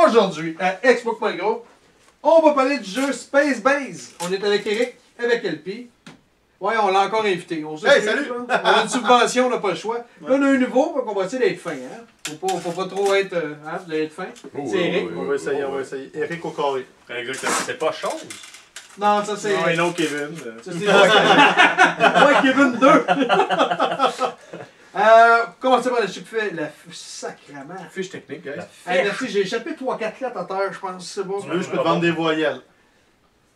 Aujourd'hui, à Expo.gros, on va parler du jeu Space Base. On est avec Eric, avec LP. Ouais, on l'a encore invité. On Hey, salut! On a une subvention, on n'a pas le choix. Là, on a un nouveau, donc on va essayer d'être fin. Hein? Faut pas trop être. Vous allez être fin. C'est Eric. On va essayer, on va essayer. Eric au carré. Exactement. C'est pas chose. Non, ça c'est. Non, et non, Kevin. Ça c'est. Ouais, Kevin 2. Commencez par le chip fait la sacrament. Fiche technique, guys. Hey, merci, j'ai échappé 3-4 lettres à terre, je pense. C'est bon. Tu veux, je peux te vendre des voyelles.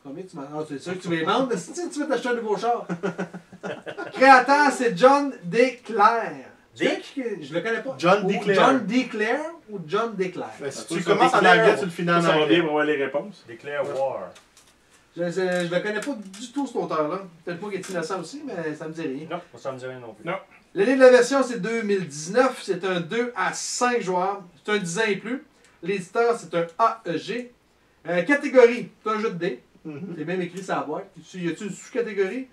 Combien tu m'as. Ah, c'est sûr que tu veux les vendre? Si tu veux t'acheter un nouveau char. Créateur, c'est John Declaire. Je le connais pas. John Ou Declaire. John Declaire ou John Declaire. Ben, si tu commences en anglais, tu le finis en Ça va bien anglais. pour voir les réponses. Declare War. Je le connais pas du tout, cet auteur-là. Peut-être pas qu'il est innocent aussi, mais ça me dit rien. Non, ça me dit rien non plus. Non. L'année de la version, c'est 2019. C'est un 2 à 5 joueurs. C'est un 10 ans et plus. L'éditeur, c'est un AEG. Catégorie, c'est un jeu de dés. C'est même écrit sur la boîte. Y a-t-il une sous-catégorie?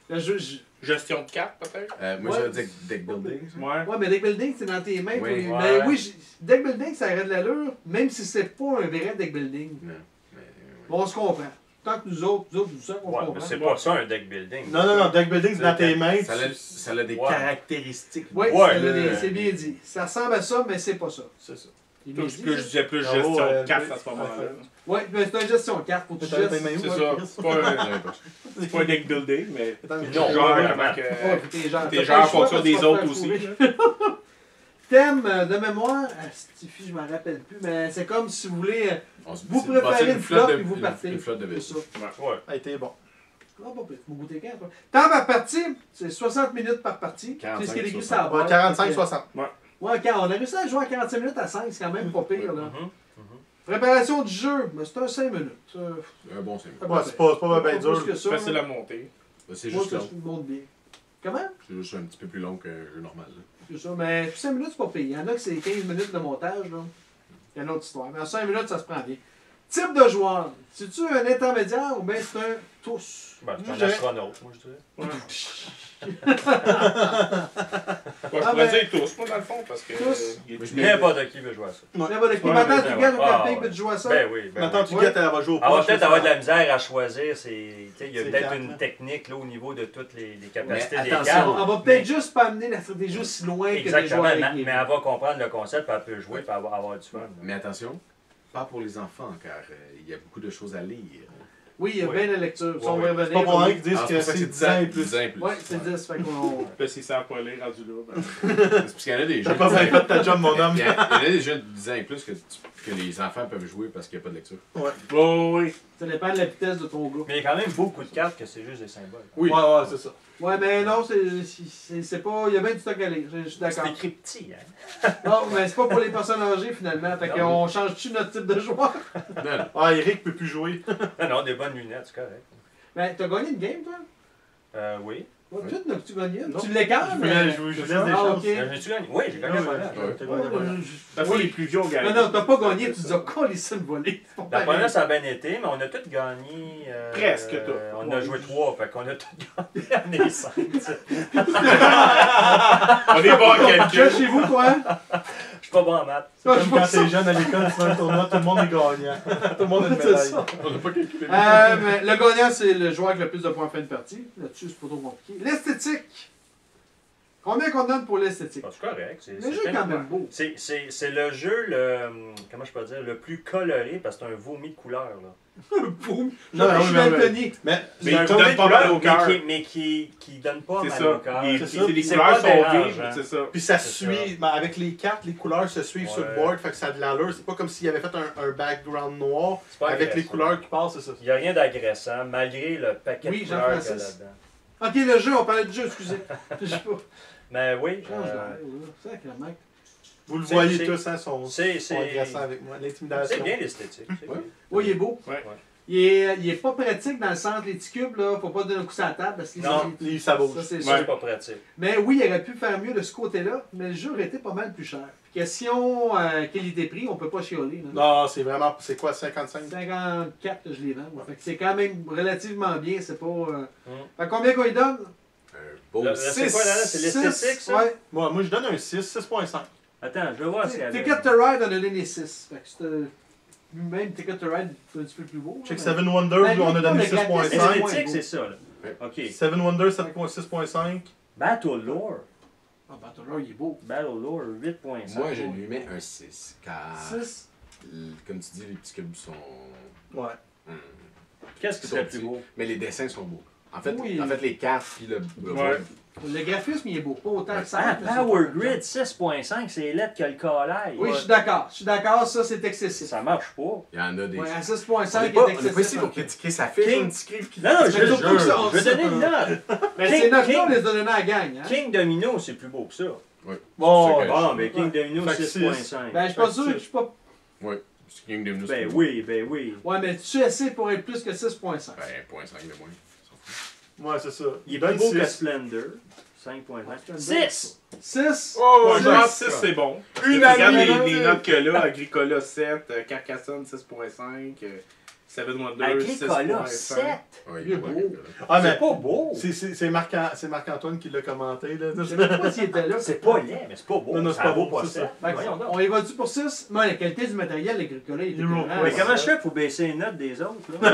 Le jeu, Gestion de cartes, peut-être? Moi, Ouais. je dis deck building. Ouais. ouais, mais deck building, c'est dans tes mains. Oui. puis- Ouais, ben ouais. oui, deck building, ça aurait de l'allure, même si c'est pas un vrai deck building. Non. Mais, Bon, on se comprend. Tant que nous autres, on se Ouais, comprend. mais c'est pas ça un deck building. Non, non, non, deck building, c'est dans tes mains. ça a des Ouais. caractéristiques. Oui, Ouais, c'est bien dit. Ça ressemble à ça, mais c'est pas ça. C'est ça. C'est bien Plus, dit. je disais plus Bravo, gestion de oui. cartes à ce moment-là. Oui, mais c'est une gestion de carte. Faut que tu T'as tes gestes. mains où, C'est hein, ça. Chris? C'est pas un deck building, mais Attends, mais- tu Non, gères vraiment. comment que. Ouais, faut que t'es genre. T'es t'as genre pas en le choix fonction parce que tu des vas te autres faire aussi. fourrer. Thème de mémoire, Stiffy, je m'en rappelle plus, mais c'est comme si vous voulez. Vous préférez une flotte et vous partez. Une flotte de C'est vaisseaux. ça. Ouais. Hey, t'es bon. Ah, bon, tu m'as goûté quand, toi? Temps par partie, c'est 60 minutes par partie. 45, C'est ce qui est écrit sur 60. la boîte. 45-60. Ouais, on a réussi à jouer à 45 minutes à 5, c'est quand même pas pire, là. Mhm. Préparation du jeu, mais c'est un 5 minutes. Un bon 5 Ouais, c'est pas bien dur. Plus que ça. Facile à monter. C'est Moi, juste ça, long. je monte bien. Comment? C'est juste un petit peu plus long qu'un jeu normal. là. C'est ça, mais 5 minutes, c'est pas pire. Il y en a que c'est 15 minutes de montage, là. Il y a une autre histoire. Mais en 5 minutes, ça se prend bien. Type de joueur. C'est-tu un intermédiaire ou bien c'est un tous? Ben, c'est Moi, un je dirais- astronaute, moi, je dirais. Ouais, je pourrais dire tous, moi, dans le fond, parce que. Tous. il est Moi, je tout- N'importe qui veut jouer à ça. Là, voilà, Ouais, maintenant, ben, tu ouais. gagnes au Ah, camping ouais. et tu joues à ça. Ben oui, ben Maintenant, oui. tu Ouais. guettes, elle va jouer au On va poche, peut-être ça. avoir de la misère à choisir. Il y a C'est peut-être quatre, une hein. technique là, au niveau de toutes les capacités Mais des attention, cartes. On va peut-être juste pas amener la stratégie aussi loin que des Exactement, joueurs mais, avec les mais elle va comprendre le concept, puis elle peut jouer, puis avoir du fun. Mais attention, pas pour les enfants, car il y a beaucoup de choses à lire. Oui, il y a Oui. bien la lecture. Si Ouais, on va oui. revenir. C'est pas pour rien qu'ils disent Ah, que pour ça c'est 10 ans et plus. 10 ans et plus. Ouais, c'est 10. Fait qu'on. Là, s'ils savent pas lire rendu là, ben. C'est parce qu'il y en a des jeux. T'as pas bien fait ta job, mon homme. Il y en a des jeux de 10 ans et plus que les enfants peuvent jouer parce qu'il n'y a pas de lecture. Oh, oui. Ça dépend de la vitesse de ton gars. Mais il y a quand même beaucoup de cartes que c'est juste des symboles. Oui. Ouais, ouais, c'est ça. Ouais, mais non, c'est pas. Il y a bien du stock à lire. Je suis d'accord. C'est écrit petit, hein? Non, mais c'est pas pour les personnes âgées finalement. Fait Non. qu'on change-tu notre type de joueur? Non, non. Ah, Eric peut plus jouer. Non, non, des bonnes lunettes, c'est correct. Ben, t'as gagné une game, toi? Oui. Ouais, tout, n'as-tu gagné? Non. Tu l'écartes? Je laisse des Ah, chances. ok. J'ai-tu gagné? Oui, j'ai gagné Ah, un ouais. voyage. Ouais. T'as Ouais, gagné, voilà. La fois, les plus vieux ont gagné. Non, non, t'as pas gagné, tu nous as collé ça une volée. C'est pas La pareil. première, ça a bien été, mais on a tous gagné. Presque tout. On a joué 3, fait qu'on a tous gagné. On est 5. On est bon à Tu quelqu'un. es chez vous, toi? Je suis pas bon en maths. Ah, je Comme vois quand ça. t'es jeune à l'école, tu fais un tournoi, tout le monde est gagnant. Tout le monde a une C'est médaille. ça. On n'a pas calculé. Mais le gagnant, c'est le joueur avec le plus de points en fin de partie. Là-dessus, c'est pas trop compliqué. L'esthétique. Combien qu'on donne pour l'esthétique? Ah, c'est correct. Le jeu est quand même beau. C'est le jeu, comment je peux dire, le plus coloré parce que c'est un vomi de couleur. Là. Boum! Non, Je non, suis mais- Anthony. Mais Mais C'est un il te vomi donne de pas mal au couleur, cœur. mais qui donne pas C'est mal ça. au cœur. Les C'est ça. les C'est couleurs pas sont dérangeant. vives, c'est ça. puis ça C'est suit, ben, avec les cartes, les couleurs se suivent sur le Ouais. board, fait que ça a de l'allure. C'est pas comme s'il avait fait un background noir C'est pas avec les agressant. couleurs qui passent, c'est ça. Il n'y a rien d'agressant, malgré le paquet Oui, de couleurs qu'il y a Jean-Francis. là-dedans. Ok, le jeu, on parlait du jeu, excusez. Je sais pas. Mais oui, Change l'air, là. Sacrément. Vous le C'est- voyez c'est- tous, hein, sont c'est agressants avec moi. L'intimidation. c'est bien l'esthétique. c'est Ouais. bien. Oui, il est beau. Ouais. Il est pas pratique dans le centre, les petits cubes, là. Faut pas donner un coup sur la table parce que Non, Lui, ça bouge. ça, c'est Ouais. sûr. C'est pas pratique. Mais oui, il aurait pu faire mieux de ce côté-là, mais le jeu aurait été pas mal plus cher. Question qualité-prix, on peut pas chialer. Là. Non, c'est vraiment. C'est quoi, 55? 54 que je les vends. Ouais. Fait que c'est quand même relativement bien, c'est pas. Mm. Fait que combien qu'on lui donne? Beau C'est quoi là? C'est 6, l'esthétique, ça? Ouais. Moi, je donne un 6, 6.5. Attends, je vais voir s'il y avait. Ticket to Ride, on a donné 6. Fait que c'était. Même Ticket to Ride, c'est un petit peu plus beau. Check mais- 7 Wonders, Ben, on a donné le gratis, 6.5. Esthétique, c'est ça, là. Ouais. Ok. 7 Wonders, 6.5. Battle Lore. Ah, Battle Lore, il est beau. Battle Lore 8.5. Moi, je lui mets un 6. Car, 6. comme tu dis, les petits cubes sont. Ouais. Qu'est-ce qui sont serait plus petits. beau? Mais les dessins sont beaux. En fait, Oui. les cartes puis le. Ouais. Le graphisme, il est beau. Pas autant que ça. Ah, mais c'est Power pas- Grid 6.5, c'est lettre que le colaille. Oui, je suis d'accord. Je suis d'accord, ça, c'est excessif. Ça marche pas. Il y en a des. Ouais, à On 6.5, n'est il pas, est on est pas ici excessif. pour critiquer sa fiche, King. on critique qui. Non, non, je Mais veux surtout que ça, on je veux donner une note. Mais King- c'est notre King- nom, les donner à la gang. Hein? King Domino, c'est plus beau que ça. Bon, C'est Bon, mais King Domino Fait que 6.5. Ben, je suis pas sûr, je suis pas. Ouais. C'est King Demnus. Ben oui, ben oui. Ouais, mais tu essaies pour être plus que 6.5. Ben, 1.5 de moins. Ouais, c'est ça. Il est Donne plus beau que 6. Splendor. Ouais, 5.5. c'est une 6! 6. Oh, Ouais, je pense six. que 6 c'est bon. Une Regarde année, les là, notes que là, Agricola 7, Carcassonne 6.5, Seven Wonders Agricola 6.5. 7! Ouais, Il est pas beau. Agricola. Ah, C'est mais pas beau! c'est Marc-Antoine qui l'a commenté, là. Je sais même pas s'il était là. C'est pas laid, mais c'est pas beau. Non, non, c'est pas vaut beau, c'est 7. ça. Fait que, Voyons donc. on y va-tu pour 6? Mais la qualité du matériel, l'agricola, il est Il est beau. écœurant. Mais Ouais. comment je fais pour baisser les notes des autres? Là?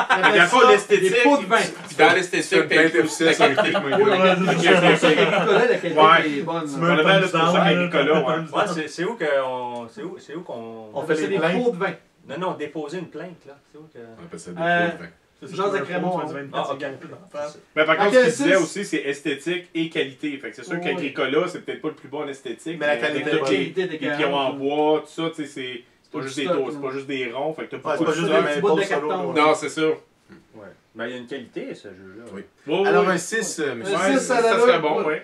Appelle Dans le fond, ça l'esthétique, des pots de vin. dans l'esthétique, Plein de officiels sur le clic, moi. Oui, la qualité Ouais, du c'est ça. l'agricola, la qualité Ouais. est bonne. Tu là. mets un Probablement, là, thumbs c'est pour ça down, qu'Agricola, là, ouais. thumbs down. C'est où qu'on. C'est où qu'on. On fait C'est les des plaintes. pots de vin. Non, non, déposer une plainte, là. C'est où que. On appelle ça des Euh, pots de vin. C'est ça, Jean tu mets de un Crémont, fond, hein. tu mets 24, Ah, c'est ok. gagne plus d'enfants. Mais par contre, Ok, ce qu'il six. disait aussi, c'est esthétique et qualité. Fait que c'est sûr Oui. qu'Agricola, c'est peut-être pas le plus bon en esthétique. Mais la qualité avec est tous bonne. les, Qualité les pions en bois, tout ça, tu sais, c'est pas du juste des stock, taux, là. c'est pas juste des ronds. Fait que t'as Ouais, beaucoup c'est pas de juste stock. des petit bout de mains solo, carton. là. Non, c'est ça. Ouais. Ben, il y a une qualité, ce jeu-là. Oui. Oh, Alors, oui. un 6, monsieur. Un Ouais, 6 à la ça lourde. serait bon, oui.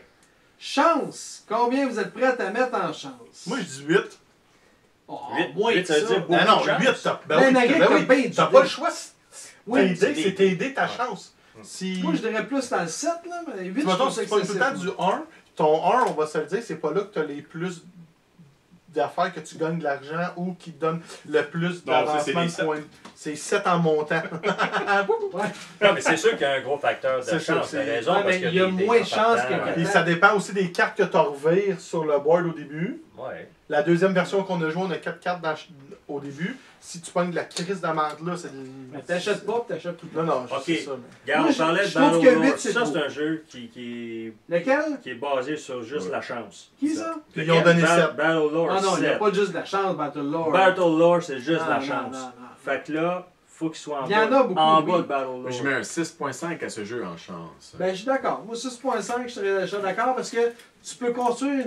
Chance. Combien vous êtes prêts à mettre en chance? Moi, je dis 8. Oh, Huit, moins huit, que ça veut ça. dire beaucoup. Non, non, de chance. 8, t'as. Ben, Nagric, t'as bien du T'as dé. pas le choix. Oui, T'aider, c'est t'aider ta Ouais. chance. Si. Moi, je dirais plus dans le 7, là, mais 8, Tu je mettons, trouve si ça tu prends tout le temps excessif. du 1, ton 1, on va se le dire, c'est pas là que tu as les plus d'affaires que tu gagnes de l'argent ou qui te donne le plus Non, ça, c'est d'avancement les de sept. points. C'est 7 en montant. Non, mais c'est sûr qu'il y a un gros facteur de C'est ça, chance. T'as c'est- raison. Ouais, parce mais que il y a des moins de grands chance partants, que- Et ça dépend aussi des cartes que tu revires sur le board au début. Ouais. La deuxième version qu'on a jouée, on a 4 cartes au début. Si tu pognes de la crise d'amande là, c'est. Mais t'achètes pas, puis t'achètes tout le Non, temps. non, je Ok. sais ça. mais- Regarde, Moi, on parlait de je trouve Battle que Lore. huit, c'est Ça, beau. c'est un jeu qui Lequel? est basé sur juste Ouais. la chance. Qui ça? Puis ils ont donné 7. Battle Lore Ah non, il n'y a 7. pas juste de la chance, Battle Lore. Battle Lore, c'est juste Non, la non, chance. non, non. Fait que là, faut qu'il soit en Il y en bas, a beaucoup, en oui. bas de Battle Moi, je Lore. mets un 6.5 à ce jeu en chance. Ben, je suis d'accord. Moi, 6.5, je serais d'accord parce que tu peux construire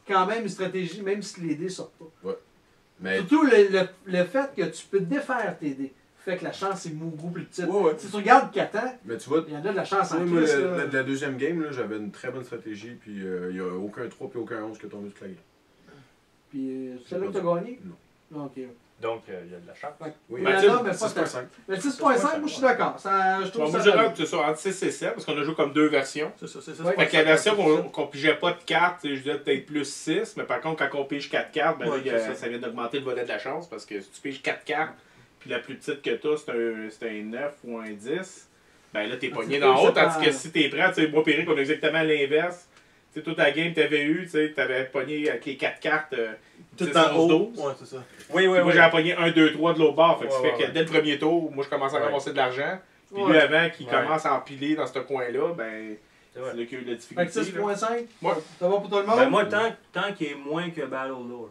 quand même une stratégie, même si les dés sortent pas. Mais Surtout le fait que tu peux défaire tes dés. Fait que la chance est beaucoup plus petite. Ouais, ouais. Si tu regardes Catan, mais tu vois, il y en a de la chance en moi, crise. la deuxième game, là, j'avais une très bonne stratégie, puis il n'y a aucun 3 puis aucun 11 qui est tombé sur la gueule. Puis c'est là que tu as gagné? Non. Ok. Donc, il y a de la chance. Fait que Oui, il y en Mathilde, a, mais pas tant. 6.5. Mais 6.5, moi je suis d'accord. Ça, je Bon, trouve moi, ça. je dirais que c'est ça, entre 6 et 7, parce qu'on a joué comme deux versions. C'est ça, c'est ça. Ouais. Fait que la version qu'on pigeait pas de cartes, je disais peut-être plus 6, mais par contre, quand on pige 4 cartes, ben, Ouais, là, il y a- c'est ça. ça vient d'augmenter le volet de la chance, parce que si tu piges 4 cartes, puis la plus petite que tu as, c'est un 9 ou un 10, ben là, t'es Ah, pogné tu dans peux haut, ça tandis par- que si t'es prêt, tu sais, moi, Péric, on a exactement l'inverse. Tu sais, toute la game, t'avais eu, tu sais, t'avais pogné avec les 4 cartes, Tout 10, en 11, haut. 12. Ouais, c'est ça. Oui, oui, Puis moi, oui. j'avais pogné 1, 2, 3 de l'autre bord. Fait que ça Ouais, fait que ouais. dès le premier tour, moi, je commence à Ouais. ramasser de l'argent. Puis Ouais. lui, avant qu'il Ouais. commence à empiler dans ce coin-là, ben, C'est vrai. c'est là qu'il y a eu la Fait que difficulté. là. 6.5, Ouais. ça va pour tout le monde? Ben, moi, tant qu'il est moins que Battle Lore.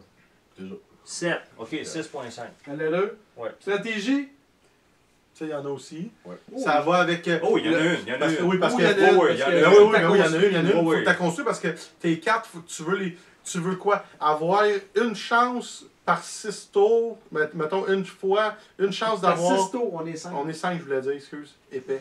Toujours. 7. Ok, 6.5. Allez là. Ouais. Stratégie? Ça, il y en a aussi. Ouais. Ça va avec. Oh, il y en a une, il y en a Parce que, une. oui, parce Oh, que. il y en a une, oui, parce il y en que- a Ben une. oui, oui, ben oui, il y en a une, il y en a une. Oui, Faut oui. que t'as construit parce que tes cartes, tu veux quoi? Avoir une chance par 6 tours, mettons une fois, une chance Par d'avoir. 6 tours, on est 5. On est 5, je voulais dire, excuse, épais.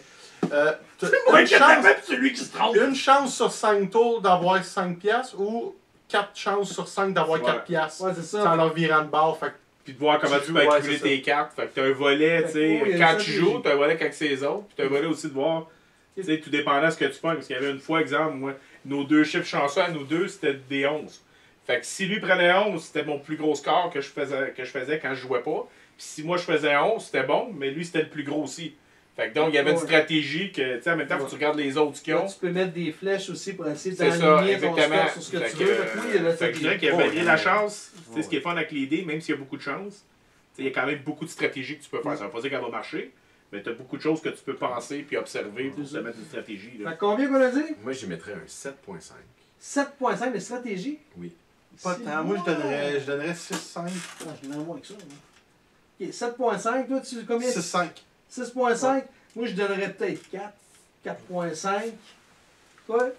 celui qui se trompe. Une chance sur 5 tours d'avoir 5 piastres ou 4 chances sur 5 d'avoir Ouais. 4 piastres. Ouais, c'est ça. Sans leur virant de barre. Fait que Puis de voir comment tu peux Ouais, accumuler c'est ça. tes cartes. Fait que t'as un volet, Fait tu que, oui, il y sais, a quand ça, tu puis- joues, t'as un volet avec ses autres. Puis t'as un volet aussi de voir, tu sais, tout dépendant de ce que tu pognes. Parce qu'il y avait une fois, exemple, moi, nos deux chiffres chanceux à nous deux, c'était des 11. Fait que si lui prenait 11, c'était mon plus gros score que je faisais quand je jouais pas. Puis si moi je faisais 11, c'était bon, mais lui c'était le plus gros aussi. Fait que donc, il y avait une Ouais. stratégie que, tu sais, en même temps, faut que tu regardes les autres qui ont. Tu peux mettre des flèches aussi pour essayer C'est ça, d'aligner ton exactement. score sur ce que Fait tu que, veux. Fait que oui, il y a la fait que je dirais qu'il y a Oh, varié ouais. la chance. Tu sais, Ouais. ce qui est fun avec les dés, même s'il y a beaucoup de chance, tu sais, il y a quand même beaucoup de stratégies que tu peux faire. Ça veut pas dire qu'elle va marcher, mais tu as beaucoup de choses que tu peux penser puis observer pour te mettre une stratégie. Là. Fait que combien qu'on a dit? Moi, j'y mettrais un 7.5. 7.5 de stratégie? Oui. Pas tant. Moi, je donnerais 6-5. Ah, je donnerais moins que ça. Moi. Ok, 7.5, toi, tu combien? 6-5. 6.5? Moi, je donnerais peut-être 4. 4.5. Quoi?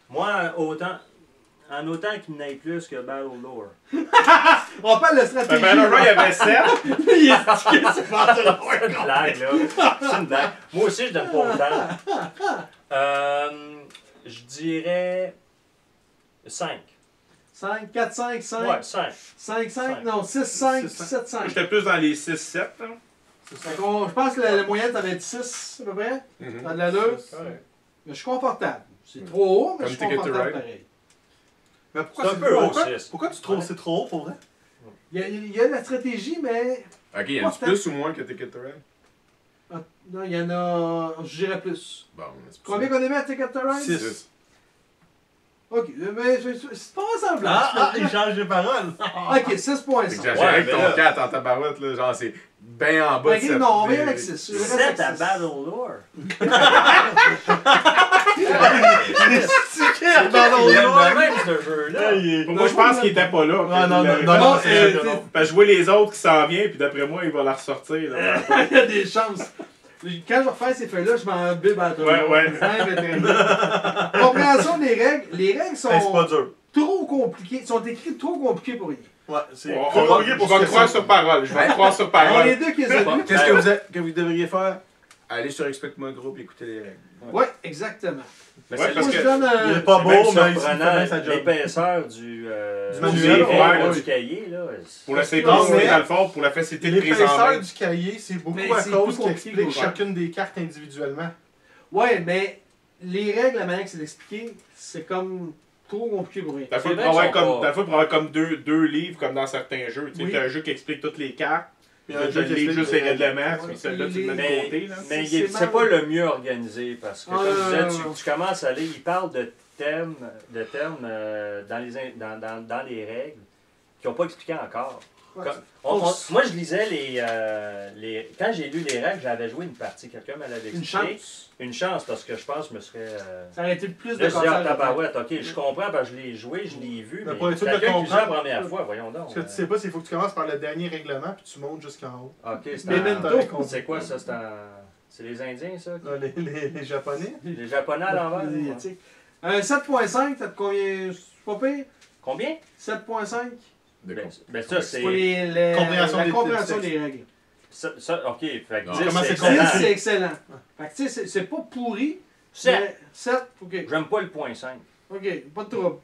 Moi, en autant qu'il n'aille plus que Battle Lore. On parle de Fait stratégie. que Banner Run, il y avait 7. Il est stické, c'est pas de C'est une blague, là. C'est une blague. Moi aussi, je donne pas autant. Je dirais 5. 5, 4, 5, 5. Ouais, 5. 5, 5, non, 6, 5, 6, 7, 5. J'étais plus dans les 6-7. Hein. Fait qu'on- je pense que la moyenne, ça va être 6 à peu près. Mhm. Dans de l'allure. Ouais. Mais je suis confortable. C'est trop haut, mais Comme je suis Ticket to confortable Ride. pareil. Mais pourquoi C'est un tu- peu haut, pourquoi- 6. Pourquoi tu trouves que c'est trop haut pour vrai? Il y a de la stratégie, mais. Ok, il y en a plus ou moins que Ticket to Ride? Ah, non, il y en a. Je dirais plus. Bon, c'est pour Combien ça. qu'on a mis à Ticket to Ride? 6. Ok, mais c'est pas semblant. il change de parole. Ok, Fait 6.5. que j'exagérais avec mais ton là- 4 en tabarouette, là. Genre, c'est bien en bas de Ok, cette- non, on vient des- avec 6. 7 à Battle Lore. C'est Il aime même ce jeu-là. Pour moi, je pense qu'il était pas là. Ah, non, non, Il non, avait- non, c'est- Parce que je vois les autres qui s'en viennent, puis d'après moi, il va la ressortir. Là. Il y a des chances. Quand je vais refaire ces feuilles-là, je m'en bille à toi. Ouais, ouais. Compréhension des règles. Les règles C'est pas sont dur. trop compliquées. Sont écrites trop compliquées pour rien. Ouais, c'est On trop va- compliqué pour je vais ce te que croire c'est. sur parole. Je vais te croire sur On est parole. deux qui les a vus. Qu'est-ce que vous devriez faire? Aller sur Explique-moi Groupe et écouter les règles. Ouais, exactement. Mais Ouais, c'est parce Moi, que- je donne Il est un. pas c'est beau, même mais il fait surprenant bien sa job. l'épaisseur du manuel, règles ouais. du cahier. Là. Pour la Non, simplicité, mais- dans le fond, pour la facilité de prise en L'épaisseur main. du cahier, c'est beaucoup Mais à c'est cause plus qu'il compliqué explique que- chacune des cartes individuellement. Ouais, mais les règles, la manière que c'est expliqué, c'est comme trop compliqué pour rien. T'as C'est fait vrai pour avoir qu'ils sont comme, pas- t'as fait pour avoir comme deux livres, comme dans certains jeux. Tu sais, Oui. t'as un jeu qui explique toutes les cartes. Puis Là, un t'as jeu le qui livre explique juste les les règlements, Ouais, puis celle-là, tu le mets de Mais, côté. Là. mais C'est c'est pas mal. le mieux organisé parce que, comme je disais, non. tu commences à aller, il parle de termes dans les règles qui n'ont pas expliqué encore. Ouais, Comme- moi, je lisais quand j'ai lu les règles, j'avais joué une partie. Quelqu'un me l'avait Une expliqué. chance. Une chance parce que je pense que je me serais. Ça aurait été le plus de Là, je dis, ah, cassage. tabarouette, ok, je comprends parce que je l'ai joué, je l'ai vu. Mais Mais pour être sûr de quelqu'un qui le comprendre- la première fois, voyons donc. Ce que tu sais pas, c'est qu'il faut que tu commences par le dernier règlement puis tu montes jusqu'en haut. Ok, c'est Memento. C'est quoi ça? C'est les Indiens, ça? Là, les Japonais. Les Japonais à l'envers? Les ouais. éthiques. 7.5, ça te convient? C'est pas pire? Combien? 7.5? De Ben, con- ben ça, c'est. Pour Compréhension la des compréhension textes. des règles. Ça, ok, fait que Non. 10, Comment c'est c'est 10, excellent. c'est excellent. Fait que tu sais, c'est pas pourri. 7. mais 7, ok. J'aime pas le point 5. Ok, pas de trouble.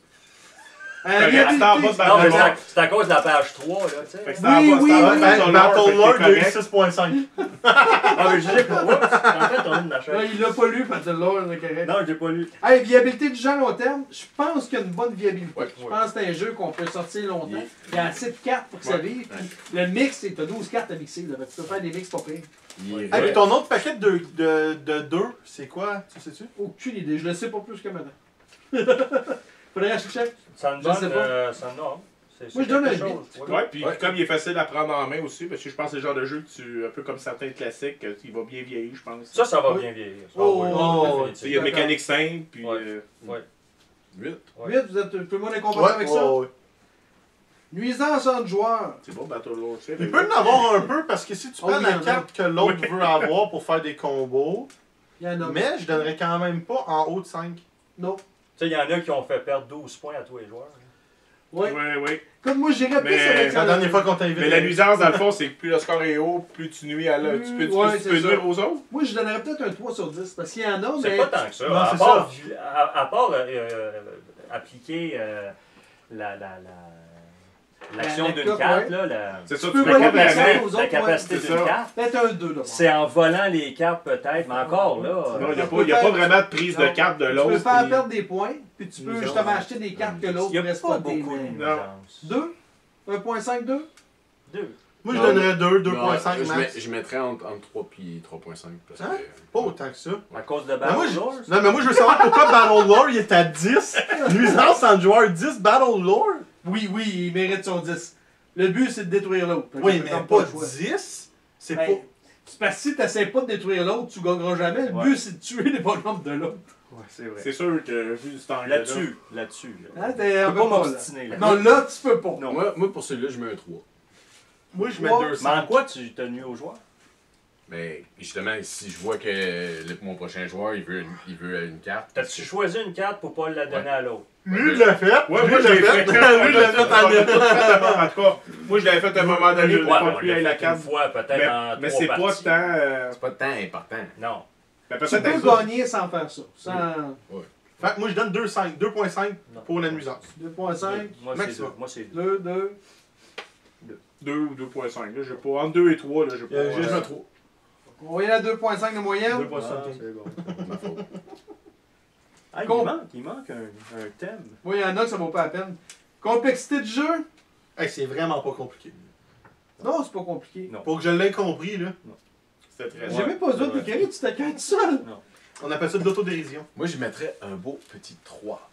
Regarde, c'est en bas de Non, mais Battle c'est à cause de la page 3, là, tu Fait que sais. c'est en Oui, bas, oui, c'est en bas oui. de Battle Lore, Battle fait que Lore, t'es il a eu correct. 6.5. Ah, mais je sais pas. Oups, je suis en train de tourner de ma Là, chaise. il l'a pas lu, Battle Lore, c'est correct. Non, je l'ai pas lu. Hey, viabilité du jeu à long terme, je pense qu'il y a une bonne viabilité. Ouais, Je ouais. pense que c'est un jeu qu'on peut sortir longtemps. Il y a assez de cartes pour que ça vive. Puis le mix, t'as 12 cartes à mixer. Là. Fait que tu peux faire des mix pas pire. Il est Hey, puis ton autre paquet de 2, c'est quoi? Tu sais-tu? Aucune idée, je le sais pas plus que maintenant. Faudrait que je check. Ça me Je sais donne. pas. Ça me donne. C'est Moi, je donne quelque un chose. huit. Ouais. Ouais, puis Ouais. comme il est facile à prendre en main aussi, parce que je pense que c'est le genre de jeu que tu, un peu comme certains classiques, il va bien vieillir, je pense. Ça va Oui. bien vieillir. Ça, Oh, oui, oh, définitivement. Il y a mécanique simple, puis Ouais. 8. Ouais. Vite, vous êtes tout le monde est content avec ça? ouais. Nuisance entre joueurs. c'est bon, Battle Lore, tu sais. Il peut en avoir un peu parce que si tu Oh, prends oui, la il y en a. carte que l'autre veut avoir pour faire des combos, Il y en a. mais je donnerais quand même pas en haut de 5. Non. Tu sais, il y en a qui ont fait perdre 12 points à tous les joueurs. Ouais. Ouais. Comme moi, j'irais plus Mais avec C'est la dernière fois qu'on t'a invité. Mais la nuisance, dans le fond, c'est que plus le score est haut, plus tu nuis à l'autre. Tu peux, Ouais, tu c'est peux ça. nuire aux autres. Moi, je donnerais peut-être un 3 sur 10. Parce qu'il y en a, C'est mais. pas tant que ça. Non, à, c'est part, ça. à part appliquer l'action La d'une coque, carte, ouais. là, C'est ça, Tu tu peux peux voler pas des la cartes main. aux la autres, capacité ouais, d'une c'est ça. carte. Peut-être un 2 d'abord. C'est en volant les cartes peut-être, mais encore là. Non, il Tu n'y peux a pas faire- vraiment de prise de Non. carte de Tu l'autre. peux faire puis- perdre des points, puis tu peux Non. justement acheter des cartes que l'autre Il n'y a reste pas pas des beaucoup de mains. nuisances. 2 1.5, 2 Deux. Moi, je Non, donnerais 2, Non, 2.5 max. je mettrais entre 3 et 3.5. Parce Hein? que, Pas autant que ça. À cause de Mais Battle moi, Lore? non, mais moi, je veux savoir pourquoi Battle Lore, il est à 10. Nuisance en joueur 10, Battle Lore. Oui, il mérite son 10. Le but, c'est de détruire l'autre. Fait que Oui, t'as mais pas pas le choix. 10. C'est Ben, pas... c'est parce que si t'essaies pas de détruire l'autre, tu gagneras jamais. Le Ouais. but, c'est de tuer les bonhommes de l'autre. Ouais, c'est vrai. C'est sûr que vu ce angle-là. Là-dessus. Là. Hein, t'es un Je peu peux pas pas là. m'obstiner là. Non, là, tu peux pas. Non. moi, pour celui-là, je mets un 3. Moi, je mets Trois. 2, Mais en quoi tu t'as nuit aux joueurs? Mais justement, si je vois que mon prochain joueur, il veut une carte. T'as-tu choisi une carte pour pas la donner Ouais. à l'autre? Lui, je l'ai fait. Ouais, Lui, moi, je je l'ai l'ai fait. fait. Lui, je l'ai fait en En état. tout cas, moi, je l'avais fait à un moment donné pour Ouais, pas on appuyer l'a la fait une carte. fois, peut-être en Mais 3 c'est pas parties. tant. C'est pas tant important. Non. Ben, Tu peut-être peux avec ça. gagner sans faire ça. Sans Fait que moi, je donne 2.5 pour la nuisance. 2.5, Moi, c'est maximum. deux. Moi, c'est deux. 2. 2 ou 2.5. Là, j'ai pas. Entre 2 et 3, là, j'ai pas. Juste Je un mets 3. On va y aller à 2.5 de moyenne. 2.5. Ah, c'est bon. Ma faute. Ah, Con- il manque un thème. Oui, il y en a que ça vaut pas la peine. Complexité du jeu? Hey, c'est vraiment pas compliqué. Non, c'est pas compliqué. Non. Pour que je l'ai compris, là, C'était très J'ai bien. même pas besoin de Ouais. t'écrire, tu t'accueilles tout seul. on appelle ça de l'autodérision. Moi, je mettrais un beau petit 3.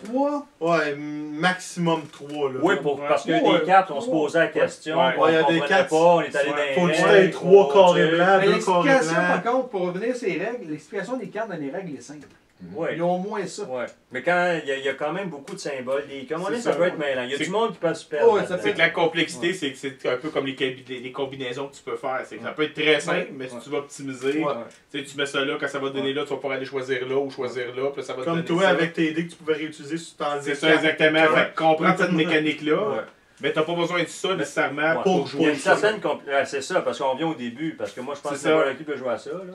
3. Ouais, maximum 3, là. Oui, parce que Ouais. des cartes, on se posait la question, Ouais. on Ouais, il y a des comprenait cartes. pas, on est allé Ouais. dans les Faut que tu règles, aies 3 faut, carrés tu sais. blancs, Mais 2 carrés l'explication, blancs. par contre, pour revenir sur les règles, l'explication des cartes dans les règles est simple. Ouais. Ils ont au moins ça. Ouais. Mais quand il y a quand même beaucoup de symboles, comme on C'est dit, ça ça, peut être ouais. mêlant. Il y a C'est- du monde qui peut se perdre. Ouais, ça là-dedans. C'est que la complexité, c'est que c'est un peu comme les combinaisons que tu peux faire. C'est que ça peut être très simple, Ouais. mais si tu vas optimiser, Ouais. tu sais, tu mets ça là, quand ça va te donner là, tu vas pouvoir aller choisir là ou choisir là, puis ça va te Comme donner toi, ça. avec tes dés que tu pouvais réutiliser sur ton C'est ça, exactement. Fait que comprendre cette mécanique-là, Ouais. mais t'as pas besoin de ça nécessairement Ouais. pour Il y a jouer une certaine c'est ça, parce qu'on vient au début, parce que moi je pense que C'est ça. n'importe qui peut jouer à ça. Là.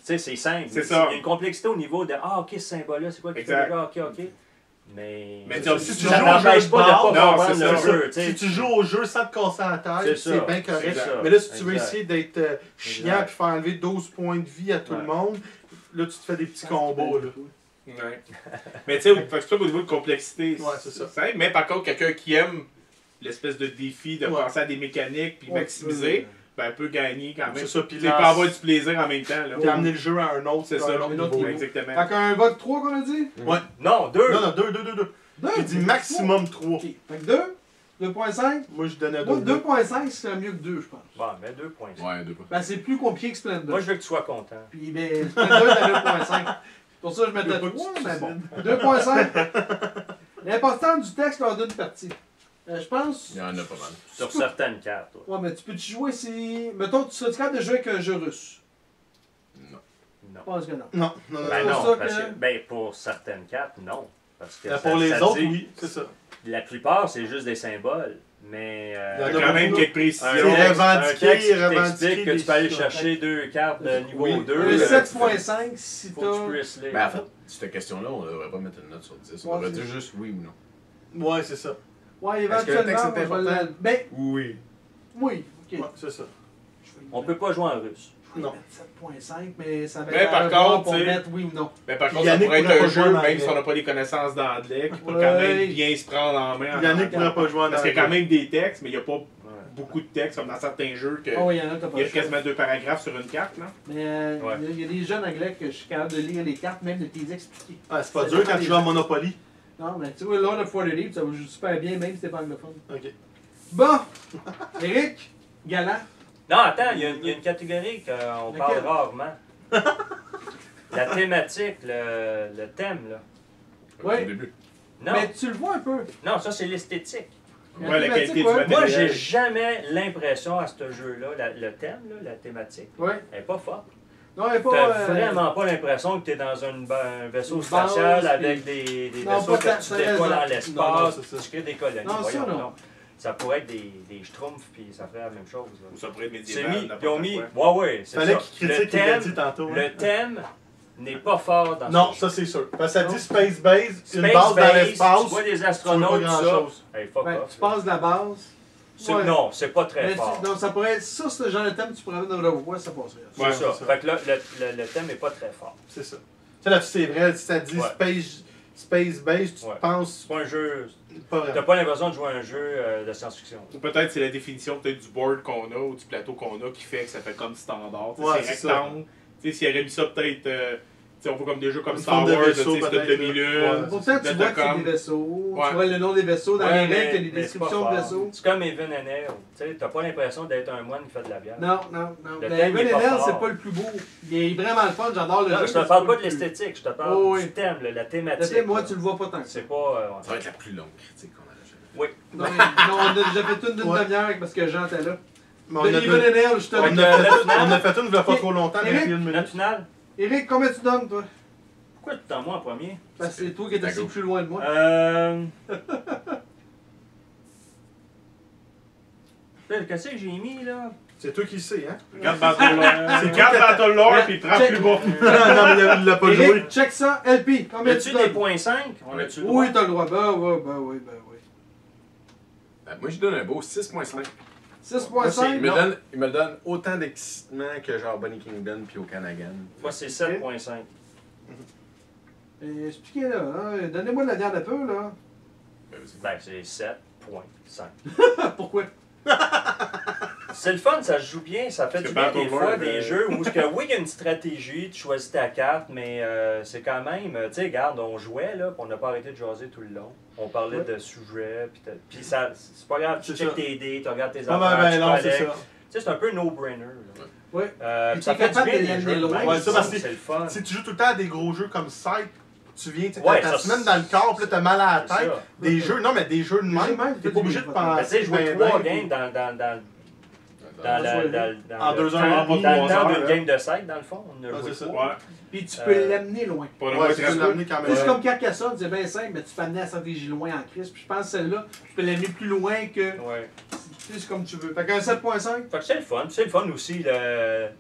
Tu sais, c'est simple. C'est ça. Il y a une complexité au niveau de ok, ce symbole-là, c'est quoi qui fait Exact. déjà, ok. Mais Mais si tu ça joues au t'empêche jeu de pas de base, pas non, comprendre c'est le ça. jeu. tu sais. Si tu joues au jeu sans te casser la C'est tête, ça. c'est bien correct. C'est ça. Mais là, si tu veux Exact. essayer d'être chiant Exact. et faire enlever 12 points de vie à tout le Ouais. monde, là, tu te fais des petits combos. Là. Ouais. Mais tu sais, fait que c'est ça qu'au niveau de complexité, Ouais, c'est ça. simple. Mais par contre, quelqu'un qui aime l'espèce de défi de Ouais. penser à des mécaniques puis Ouais, maximiser, ben peut gagner quand même. C'est ça, puis Tu sais, peut avoir du plaisir en même temps. Là. Puis amener le jeu à un autre, C'est ça, un autre un autre niveau. niveau. exactement. Fait qu'un vote 3 qu'on a dit? Non, deux. Non, non, 2. 2. J'ai dit maximum 3. Ok. Fait que 2. 2.5. Moi, je donnais Moi, 2. 2.5, c'est mieux que 2, je pense. Bon, mais 2 points. Ouais, 2 points. Ben, c'est plus compliqué que Splendor. Moi, je veux que tu sois content. Puis, ben, Splendor est à 2.5. Pour ça, je mettais Je veux pas 3, que tu mais te bon. 2.5. L'important du texte lors d'une partie. Je pense. Il y en a pas mal. Sur certaines cartes. ouais. Ouais, mais tu peux-tu jouer si. Mettons, tu serais capable de jouer avec un jeu russe. Non. Non. Je pense que non. Non, non, non. Ben pour non, ça parce que- que, ben pour certaines cartes, non. Parce que Pour les ça autres, dit- oui, c'est ça. La plupart, c'est juste des symboles. Mais Il y en Il y a quand même quelques précisions. un C'est texte, revendiqué, un texte qui revendiqué t'explique que des tu peux aller choses. chercher 2 cartes de niveau Oui. 2. Le 7.5, si faut que tu t'as. puisses lire. Ben, en fait, cette question-là, on devrait pas mettre une note sur 10. On Ouais, devrait c'est- dire juste oui ou non. Ouais, c'est ça. Ouais, Est-ce que le éventuellement. texte est on va important? le- Ben, Oui. oui. Ok. Ouais, c'est ça. Je vais y On peut pas jouer en russe. Non. mettre 7.5, mais ça va Mais être par à revoir contre, pour tu sais- mettre oui ou non. Mais par contre, Yannick ça pourrait pourrait être pas un jouer en jeu, anglais. même si on n'a pas les connaissances d'anglais, qui peut Ouais. quand même bien se prendre en main. en Yannick anglais. pourrait pas jouer en Parce qu'il y a quand anglais. même des textes, mais il n'y a pas Ouais. beaucoup de textes, comme dans certains jeux, que Oh, oui, il y en a, t'as pas il y le a choix. quasiment 2 paragraphes sur une carte. Là. Mais Ouais. il y a des jeunes anglais que je suis capable de lire les cartes, même de te les expliquer. Ah, c'est pas Ça dur dépend quand des tu joues à jeux. Monopoly. Non, mais tu vois, Lord of Waterdeep, ça va jouer super bien, même si t'es pas anglophone. Ok. Bon, Eric, galant. Non, attends, il y a une catégorie qu'on parle Laquelle? rarement. La thématique, le thème, là. Ouais. Au début. Non, Mais tu le vois un peu. non, ça c'est l'esthétique. Ouais, la qualité du ouais. matériel. Moi, j'ai jamais l'impression à ce jeu-là, le thème, là, la thématique, Ouais. elle est pas forte. Non, il est T'as pas. vraiment pas l'impression que t'es dans un vaisseau Une spatial base, avec puis- des Non, vaisseaux pas que tant, tu t'as déploies raison. dans Non, non, l'espace, c'est ça. tu crées des colonies. Non, ça, voyons non. donc. Ça pourrait être des schtroumpfs, puis ça ferait la même chose. là. Ou ça pourrait être C'est médiéval, mis, n'importe ils ont mis. quoi. Ouais, c'est Fallait ça. qu'il Le critique ce qu'il a dit thème, tantôt. hein. le thème n'est pas fort dans Non, ce ça c'est sûr. Parce que ça Non. dit Space Base, une Space base dans Base, l'espace. tu vois des tu vois astronautes, pas tout ça. grand-chose. Hey, fuck Ben, off. tu passes de la base. C'est- Ouais. Non, c'est pas très Mais fort. donc, ça pourrait être ça, ce genre de thème, tu pourrais mettre dans le voix, ça passerait. C'est Ouais, ça. c'est ça. Fait que là, le thème est pas très fort. C'est ça. Tu sais, là-dessus, c'est vrai, si ça dit Ouais. space base, tu Ouais. penses C'est pas un jeu. pas T'as vraiment. pas l'impression de jouer à un jeu de science-fiction. Ou peut-être c'est la définition peut-être du board qu'on a ou du plateau qu'on a qui fait que ça fait comme standard. Tu sais, Ouais, c'est c'est ça. rectangle. Tu sais, s'il aurait mis ça peut-être. Tu sais, on voit comme des jeux comme Une Star forme de Wars, vaisseau, tu sais, c'est peut-être, une demi-lune. là. Ouais. Pourtant, tu de vois que c'est com. des vaisseaux. Ouais. Tu vois le nom des vaisseaux. Dans Ouais, les règles, il y a des mais c'est pas descriptions de fort. vaisseaux. C'est comme Even and Hell. Tu sais, t'as pas l'impression d'être un moine qui fait de la bière. Non, non, non. Le Mais thème, il est Even pas Hell, fort. c'est pas le plus beau. Il est vraiment le fun, j'adore le Non, jeu. je te mais parle c'est pas le de plus- l'esthétique, je te parle Oh, oui. du thème, la La thématique. thème, moi, là. tu le vois pas tant que ça. C'est pas. Ça va être la plus longue critique qu'on a jamais. Oui. Non, non, on a déjà fait une d'une Ouais. demi-heure parce que Jean était là. Mais on De a Even deux- and Hell, je te on le a fait- la finale. on a fait une il y a pas trop longtemps, mais Eric, une La minute. finale, Eric, combien tu donnes, toi? pourquoi tu t'en moi en premier? Parce que c'est toi qui es Ta assis gauche. plus loin de moi. Qu'est-ce que j'ai mis là? C'est toi qui le sais, hein? Regarde Battle Lore. C'est 4 Battle Lore puis il prend Check. plus bas. Non, mais il l'a pas joué. Eric, check ça. LP, combien tu As-tu des donnes? points 5? On Oui. a-tu le droit? Oui, t'as le droit. Ben oui, ben oui, ben oui. Moi, je donne un beau 6.5. 6.5. Il me, non. il me donne autant d'excitement que genre Bonnie Kingdom puis au Canagan. Moi, c'est 7.5. Expliquez-le, hein. Donnez-moi de la viande un peu, là. Ben, c'est 7.5. Pourquoi? C'est le fun, ça se joue bien, ça fait Parce du que bien Battle des fois, Lore, des jeux où oui, il y a une stratégie, tu choisis ta carte, mais c'est quand même, tu sais, regarde, on jouait, là, puis on n'a pas arrêté de jaser tout le long. On parlait Ouais. de sujets, puis ça, c'est pas grave, tu C'est check ça. tes dés, tu regardes tes Ah, affaires, ben, tu non, c'est collectes. ça. Tu sais, c'est un peu no-brainer. là. Ouais. Puis t'es ça fait du capable bien de des l'amener jeux, loin. même, Ouais, ça, parce que c'est le fun. Si tu joues tout le temps à des gros jeux comme Sight, tu viens, tu Ouais, ta ça, semaine dans le corps, puis là, t'as mal à la C'est tête. ça. Des jeux, non, mais des jeux de Des jeux de même, même, t'es t'as pas du obligé de bien. Ben, tu penser. sais, jouer ben, 3 ben, games dans Dans En le 2 temps- heures et demie, dans le 3 temps heures, d'une là. game de 7, dans le fond. On a Ouais, joué c'est ça. 3. Ouais. Puis tu peux l'amener loin. Pour le Ouais, moins tu peux l'amener quand C'est même. comme Carcassonne, c'est bien simple, mais tu peux amener la stratégie loin en crise. Puis je pense que celle-là, tu peux l'amener plus loin que. Ouais. Tu sais, c'est comme tu veux. Fait qu'un 7.5, Fait que c'est le fun. C'est le fun aussi,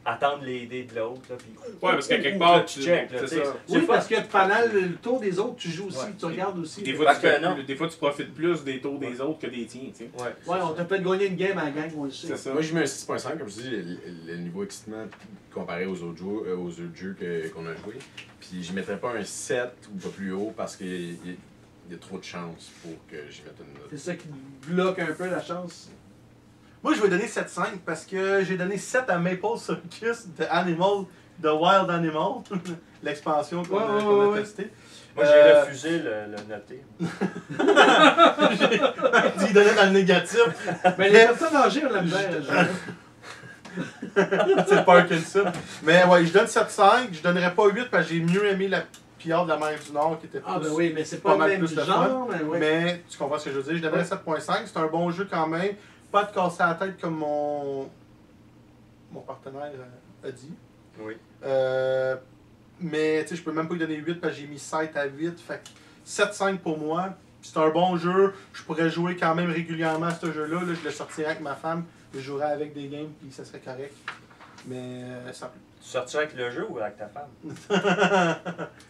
attendre les dés de l'autre. là, puis- Ouais, parce qu'à quelque Ouh, part, là, tu check. là, c'est tu sais. ça. C'est oui, le fun. parce que pendant le tour des autres, tu joues aussi, Ouais. tu regardes aussi. Des Ouais, fois, Parce tu fais que non. plus- des fois, tu profites plus des tours des autres que des tiens, tu sais. Ouais. on t'a fait gagner une game à la gang, on le sait. C'est ça. Moi, je mets un 6.5, comme je dis, le niveau excitement comparé aux autres jeux qu'on a joués. Puis je mettrais pas un 7 ou pas plus haut parce qu'il y a trop de chances pour que j'y mette une note. C'est ça qui bloque un peu la chance. Moi, je vais donner 7.5 parce que j'ai donné 7 à Maple Circus de Animal, de Wild Animal, l'expansion qu'on a, Ouais, qu'on a ouais, ouais. testée. Moi, j'ai refusé le noter. Il donnait dans le négatif. Mais les personnes âgées ont la misère. C'est le Parkinson. Mais ouais, je donne 7.5. Je donnerais pas 8 parce que j'ai mieux aimé la pillade de la mer du Nord qui était plus. Ah, ben oui, mais c'est pas pas mal le même plus de genre, mais ouais. Mais tu comprends ce que je veux dire. Je donnerais Ouais. 7.5. C'est un bon jeu quand même. Pas de casser la tête comme mon partenaire a dit. Oui. Mais tu sais, je peux même pas lui donner 8 parce que j'ai mis 7 à 8. Fait que 7-5 pour moi. C'est un bon jeu. Je pourrais jouer quand même régulièrement à ce jeu-là. Là, je le sortirais avec ma femme. Je jouerais avec des games puis ça serait correct. Mais ça. Tu sortirais avec le jeu ou avec ta femme?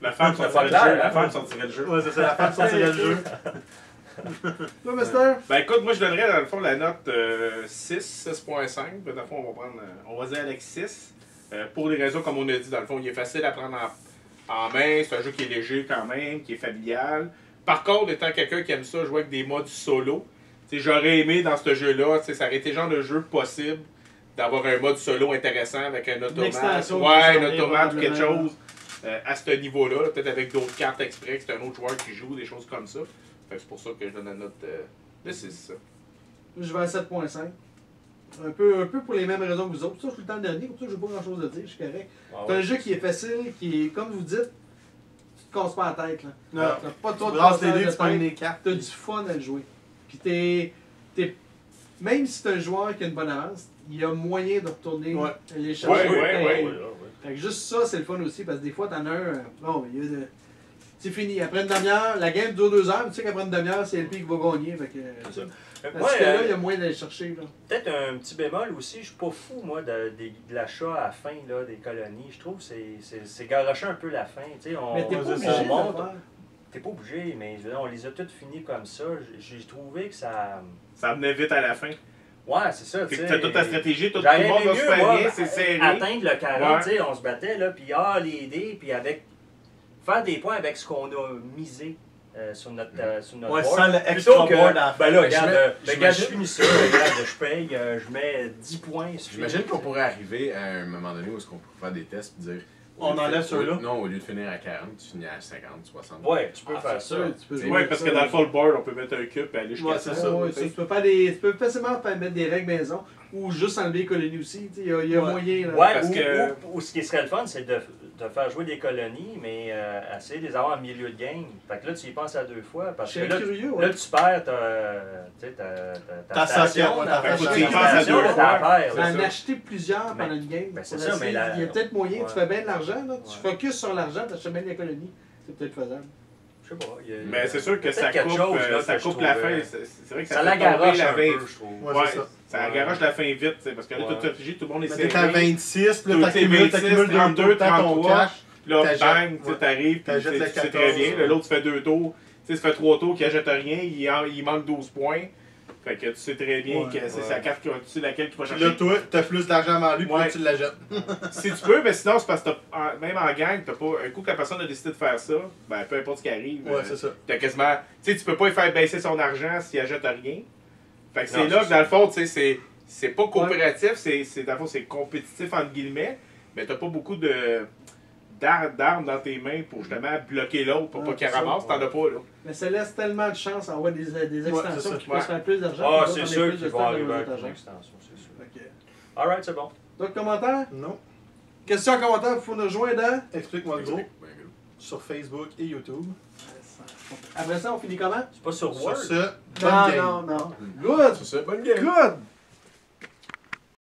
La femme C'est pas sortirait le clair, jeu. hein? La femme sortirait le jeu. Ouais, c'est ça, la femme sortirait le jeu. Là, Mister, Ben écoute, moi je donnerais dans le fond la note 6, 6.5. Puis dans le fond, on va prendre, on va dire avec 6. Pour des raisons comme on a dit, dans le fond, il est facile à prendre en main. C'est un jeu qui est léger quand même, qui est familial. Par contre, étant quelqu'un qui aime ça, jouer avec des modes solo, tu sais, j'aurais aimé dans ce jeu-là, tu sais, ça aurait été le genre de jeu possible d'avoir un mode solo intéressant avec un automate. extension Ouais, un qui automate ou quelque probablement. chose à ce niveau-là. Peut-être avec d'autres cartes exprès, que c'est un autre joueur qui joue, des choses comme ça. Fait que c'est pour ça que je donne la note de 6. je vais à 7.5. Un peu pour les mêmes raisons que vous autres. Ça, je suis le temps de dernier, comme ça, je n'ai pas grand chose à dire, je suis correct. Ah C'est un ouais. jeu qui est facile, qui est, comme vous dites, tu te casses pas la tête. Là. Non. T'as pas trop de Brasse les cassage dés, de tu pognes tête. les cartes. T'as du fun à le jouer. Puis même si t'es un joueur qui a une bonne avance, il y a moyen de retourner Ouais. les chercher. Ouais. Fait que juste ça, c'est le fun aussi, parce que des fois, t'en as un. Bon, il y a c'est fini. Après une demi-heure, la game dure 2 heures, mais tu sais qu'après une demi-heure, c'est LP qui va gagner. Fait que. C'est ça. Parce Moi, que là, il y a moyen d'aller chercher. Là. peut-être un petit bémol aussi, je suis pas fou, moi, de l'achat à la fin là, des colonies. Je trouve que c'est garocher un peu la fin. Tu sais, Mais t'es pas c'est obligé ça. de on monte. le faire. T'es pas obligé, mais je veux dire, on les a toutes finies comme ça. J'ai trouvé que ça. Ça venait vite à la fin. Ouais, c'est ça. Fait tu que sais. t'as toute ta stratégie, tout le J'aurais monde aimé va mieux, super moi, bien, c'est serré. atteindre le 40, Ouais. tu sais, on se battait, là, puis les dés, puis avec faire des points avec ce qu'on a misé sur notre Ouais, board. sans le Plutôt extra que, board à la fin. ben là, Ben, regarde, j'imagine- je finis ça, regarde, je paye, je mets 10 points. J'imagine qu'on pourrait arriver à un moment donné où est-ce qu'on pourrait faire des tests et dire. On enlève ceux-là? Non, au lieu de finir à 40, tu finis à 50, 60. Ouais, tu peux faire ça. Tu peux Oui, jouer Oui, avec parce ça, que dans le fond, le board, on peut mettre un cube et aller jusqu'à Ouais, ça. c'est ça. Ouais, tu peux facilement mettre des règles maison ou juste enlever les colonies aussi. Il y a Ouais. moyen. Là. Ouais, Parce que- ou ce qui serait le fun, c'est de faire jouer des colonies, mais essayer de les avoir en milieu de game. Fait que là, tu y penses à 2 fois. Parce Je que suis là, curieux. là, Ouais. tu perds Ta station, ta ta station, station, ta station, ta ta paire, En là. ça. acheter plusieurs Mais- pendant une game. ben, c'est pour ça, essayer. mais la- Il y a peut-être moyen, Ouais. tu fais bien de l'argent, là, tu Ouais. focuses sur l'argent, tu achètes bien des colonies. C'est peut-être faisable. Je sais pas. Mais c'est sûr que peut-être ça quelque coupe, chose, là, ça que je coupe la fin. trouvais- C'est vrai que Ça ça la fait tomber garoche la un veille. peu, je trouve. Ouais, Ouais, c'est ça. ça garoche la fin vite, t'sais, parce que là, Ouais. tout stratégie, tout le monde est Mais serré. t'es à 26, puis là, Tout est t'accumules 26, 32, deux temps ton 33. cash. Puis là, T'achètes, bang, tu ouais. t'arrives, puis T'achètes tu le sais très 14, bien. ouais. L'autre, tu fais 2 tours. Tu sais, ça fait 3 tours, qui achète rien, il manque 12 points. Fait que tu sais très bien Ouais, que c'est ouais. la carte, tu sais laquelle tu vas Puis chercher. là, toi, t'as plus d'argent avant lui, puis là, Ouais. tu la jettes. Si tu peux, mais sinon, c'est parce que même en gang, t'as pas. Un coup que la personne a décidé de faire ça, ben peu importe ce qui arrive, Ouais, c'est ça. t'as quasiment. Tu sais, tu peux pas lui faire baisser son argent s'il achète rien. Fait que Non, c'est là c'est que dans ça. le fond, tu sais, c'est pas coopératif, dans le fond, c'est compétitif entre guillemets, mais t'as pas beaucoup d'armes dans tes mains pour justement bloquer l'autre, pour Ouais, pas qu'il c'est ça. ramasse, t'en as pas là. Mais ça laisse tellement de chance à avoir des c'est extensions ça. qui peuvent se faire plus d'argent. Ah, puis c'est d'autres, on sûr met plus qu'ils de vont stock arriver dans avec nos une agents. extension, c'est sûr. Fait que- Alright, c'est bon. D'autres commentaires? Non. Questions, commentaires, il faut nous rejoindre dans. Explique-moi le gros. Ben, gros. Sur Facebook et YouTube. Après ça, on finit comment? C'est pas sur Sur Word. ce, bonne Non, game. non, non. Good! C'est ça, bonne game. Good!